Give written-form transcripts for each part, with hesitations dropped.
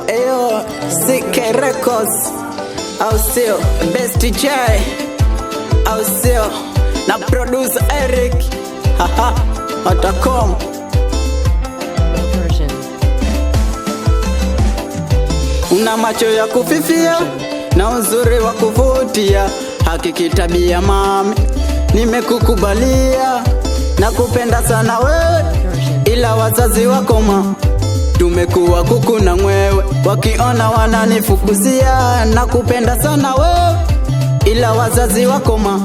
Eyo, CK Records, au sio? Best DJ, au sio? Na producer Eric, haha, Otacom. Una macho ya kufifia na uzuri wa kuvutia, hakiki tabia mami, nimekukubalia. Nakupenda sana wewe, ila wazazi wako ma tumekuwa kuku na mwewe, wakiona wananifukuzia. Nakupenda sana wewe, ila wazazi wako ma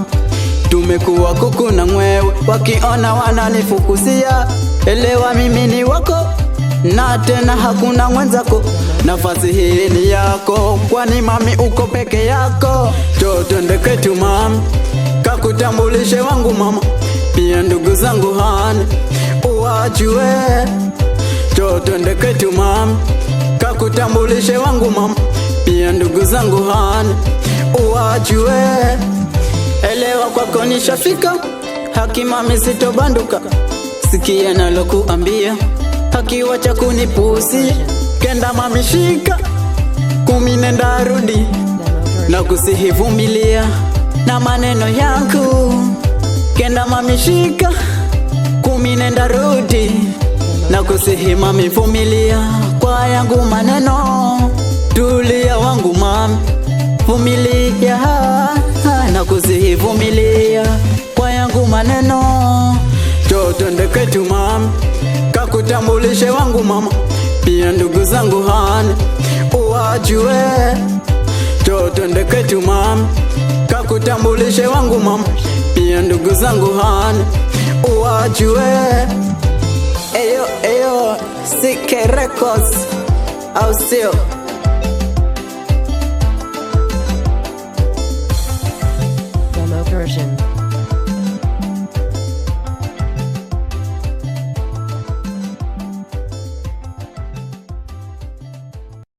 tumekuwa kuku na mwewe, wakiona wananifukuzia. Elewa mimi ni wako na tena hakuna mwenzako, nafasi hii ni yako, kwani mami uko peke yako. Twende kwetu mami, kakutambulishe wangu mama, pia ndugu zangu hani uwajue. Twende kwetu mami, kakutambulishe wangu mama, pia ndugu zangu hani uwajue. Elewa kwako nishafika, haki mami sitobanduka, sikia nalokuambia, haki wacha kunipusi. Kenda mami shika, 10 nenda rudi, na kusihivumilia na maneno yangu. Kenda mami shika, 10 nenda rudi, na kusihi mami vumilia kwa yangu maneno. Tulia wangu mami, vumilia, na kusihi vumilia kwa yangu maneno. Twende kwetu mami, kakutambulishe wangu mama, pia ndugu zangu hani uwajue. Twende kwetu mami, kakutambulishe wangu mama, pia ndugu zangu hani uwajue. Eyo, CK Records, au sio?